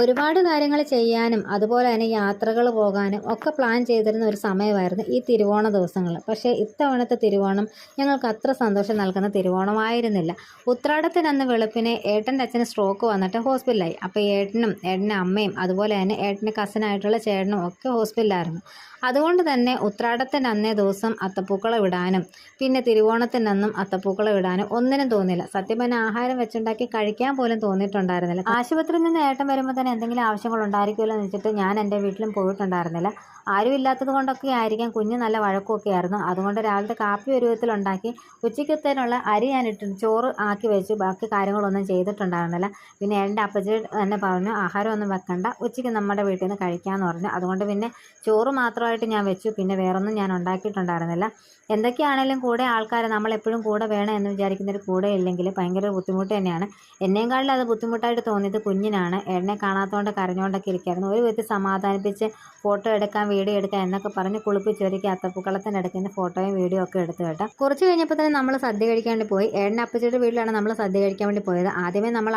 ഒരുപാട് കാര്യങ്ങൾ ചെയ്യാനും അതുപോലെ തന്നെ യാത്രകൾ പോകാനും ഒക്കെ പ്ലാൻ ചെയ്തിരുന്ന ഒരു സമയമായിരുന്നു ഈ തിരുവോണ ദിവസങ്ങൾ. പക്ഷേ ഇത്തവണത്തെ തിരുവോണം ഞങ്ങൾക്ക് അത്ര സന്തോഷം നൽകുന്ന തിരുവോണമായിരുന്നില്ല. ഉത്രാടത്തിനന്ന് വെളുപ്പിനെ ഏട്ടൻ്റെ അച്ഛന് സ്ട്രോക്ക് വന്നിട്ട് ഹോസ്പിറ്റലായി. അപ്പോൾ ഏട്ടൻ്റെ അമ്മയും അതുപോലെ തന്നെ ഏട്ടൻ്റെ കസിനായിട്ടുള്ള ചേട്ടനും ഒക്കെ ഹോസ്പിറ്റലായിരുന്നു. അതുകൊണ്ട് തന്നെ ഉത്രാടത്തിൻ്റെ അന്നേ ദിവസം അത്തപ്പൂക്കളം ഇടാനും പിന്നെ തിരുവോണത്തിനന്നും അത്തപ്പൂക്കളം ഇടാനും ഒന്നിനും തോന്നില്ല. സത്യം പറഞ്ഞാൽ ആഹാരം വെച്ചുണ്ടാക്കി കഴിക്കാൻ പോലും തോന്നിയിട്ടുണ്ടായിരുന്നില്ല. ആശുപത്രിയിൽ നിന്ന് ഏട്ടൻ വരുമ്പോൾ തന്നെ എന്തെങ്കിലും ആവശ്യങ്ങൾ ഉണ്ടായിരിക്കുമല്ലോ എന്ന് വെച്ചിട്ട് ഞാൻ എൻ്റെ വീട്ടിലും പോയിട്ടുണ്ടായിരുന്നില്ല. ആരും ഇല്ലാത്തത് കൊണ്ടൊക്കെ ആയിരിക്കാം, കുഞ്ഞ് നല്ല വഴക്കമൊക്കെ ആയിരുന്നു. അതുകൊണ്ട് രാവിലത്തെ കാപ്പി ഒരു വിധത്തിലുണ്ടാക്കി ഉച്ചയ്ക്കത്തേനുള്ള അരി ഞാൻ ചോറ് ആക്കി വെച്ചു. ബാക്കി കാര്യങ്ങളൊന്നും ചെയ്തിട്ടുണ്ടായിരുന്നില്ല. പിന്നെ എൻ്റെ അപ്പച്ചി തന്നെ പറഞ്ഞു ആഹാരമൊന്നും വെക്കണ്ട, ഉച്ചയ്ക്ക് നമ്മുടെ വീട്ടിൽ നിന്ന് കഴിക്കാമെന്ന് പറഞ്ഞു. അതുകൊണ്ട് പിന്നെ ചോറ് മാത്രമായിട്ട് ഞാൻ വെച്ചു. പിന്നെ വേറൊന്നും ഞാൻ ഉണ്ടാക്കിയിട്ടുണ്ടായിരുന്നില്ല. എന്തൊക്കെയാണെങ്കിലും കൂടെ ആൾക്കാർ നമ്മളെപ്പോഴും കൂടെ വേണം എന്ന് വിചാരിക്കുന്നൊരു കൂടെ ഇല്ലെങ്കിൽ ഭയങ്കര ബുദ്ധിമുട്ട് തന്നെയാണ്. എന്നേക്കാളിൽ അത് ബുദ്ധിമുട്ടായിട്ട് തോന്നിയത് കുഞ്ഞിനാണ്. എന്നെ കാണാത്തതുകൊണ്ട് കരഞ്ഞുകൊണ്ടൊക്കെ ഇരിക്കുകയായിരുന്നു. ഒരു വിധത്തിൽ സമാധാനിപ്പിച്ച് ഫോട്ടോ എടുക്കാൻ വീഡിയോ എടുക്കാൻ എന്നൊക്കെ പറഞ്ഞ് കുളിപ്പിച്ചൊരുക്കി അത്തപ്പൂക്കളത്തിൻ്റെ ഇടയ്ക്ക് ഫോട്ടോയും വീഡിയോ ഒക്കെ എടുത്തു കേട്ടോ. കുറച്ച് കഴിഞ്ഞപ്പോൾ തന്നെ നമ്മൾ സദ്യ കഴിക്കാൻ വേണ്ടി പോയി. ഏട്ടൻ്റെ അപ്പച്ചിയുടെ വീട്ടിലാണ് നമ്മൾ സദ്യ കഴിക്കാൻ വേണ്ടി പോയത്. ആദ്യമേ നമ്മൾ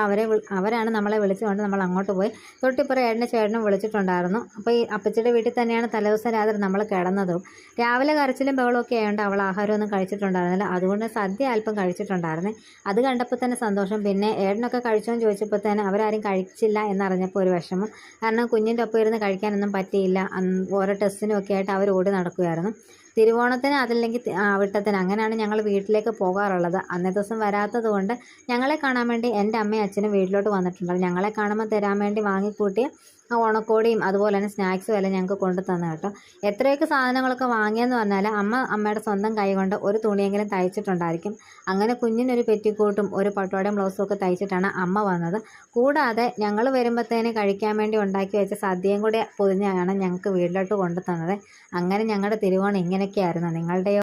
അവരാണ് നമ്മളെ വിളിച്ചുകൊണ്ട് നമ്മൾ അങ്ങോട്ട് പോയി. തൊട്ടിപ്പുറം ഏട്ടൻ്റെ ചേട്ടനും വിളിച്ചിട്ടുണ്ടായിരുന്നു. അപ്പോൾ ഈ അപ്പച്ചിയുടെ വീട്ടിൽ തന്നെയാണ് തലേദിവസം രാത്രി നമ്മൾ കിടന്നതും. രാവിലെ കരച്ചിലും ബഹളമൊക്കെ ആയതുകൊണ്ട് അവൾ ആഹാരമൊന്നും കഴിച്ചിട്ടുണ്ടായിരുന്നില്ല. അതുകൊണ്ട് സദ്യ അല്പം കഴിച്ചിട്ടുണ്ടായിരുന്നു. അത് കണ്ടപ്പോൾ തന്നെ സന്തോഷം. പിന്നെ ഏട്ടനൊക്കെ കഴിച്ചോ എന്ന് ചോദിച്ചപ്പോൾ തന്നെ അവരാരും കഴിച്ചില്ല എന്നറിഞ്ഞപ്പോൾ ഒരു വിഷമം. കാരണം കുഞ്ഞിൻ്റെ ഒപ്പം ഇരുന്ന് കഴിക്കാനൊന്നും പറ്റിയില്ല. ഓരോ ടെസ്റ്റിനും ഒക്കെ ആയിട്ട് അവർ ഓടി നടക്കുകയായിരുന്നു. തിരുവോണത്തിന് അതല്ലെങ്കിൽ വിട്ടത്തിന് അങ്ങനെയാണ് ഞങ്ങൾ വീട്ടിലേക്ക് പോകാറുള്ളത്. അന്നേ ദിവസം വരാത്തത് കൊണ്ട് ഞങ്ങളെ കാണാൻ വേണ്ടി എൻ്റെ അമ്മയും അച്ഛനും വീട്ടിലോട്ട് വന്നിട്ടുണ്ടായിരുന്നു. ഞങ്ങളെ കാണുമ്പോൾ തരാൻ വേണ്ടി വാങ്ങിക്കൂട്ടിയ ഓണക്കോടിയും അതുപോലെ തന്നെ സ്നാക്സും എല്ലാം ഞങ്ങൾക്ക് കൊണ്ടു തന്നു കേട്ടോ. എത്രയൊക്കെ സാധനങ്ങളൊക്കെ വാങ്ങിയെന്ന് പറഞ്ഞാൽ അമ്മയുടെ സ്വന്തം കൈ കൊണ്ട് ഒരു തുണിയെങ്കിലും തയ്ച്ചിട്ടുണ്ടായിരിക്കും. അങ്ങനെ കുഞ്ഞിനൊരു പെറ്റിക്കോട്ടും ഒരു പട്ടോടയും ബ്ലൗസും ഒക്കെ തയ്ച്ചിട്ടാണ് അമ്മ വന്നത്. കൂടാതെ ഞങ്ങൾ വരുമ്പോഴത്തേന് കഴിക്കാൻ വേണ്ടി ഉണ്ടാക്കി വെച്ച സദ്യയും കൂടെ പൊതിഞ്ഞാണ് ഞങ്ങൾക്ക് വീട്ടിലോട്ട് കൊണ്ടു തന്നത്. അങ്ങനെ ഞങ്ങളുടെ തിരുവോണം ഇങ്ങനെയൊക്കെയായിരുന്നു. നിങ്ങളുടെയോ?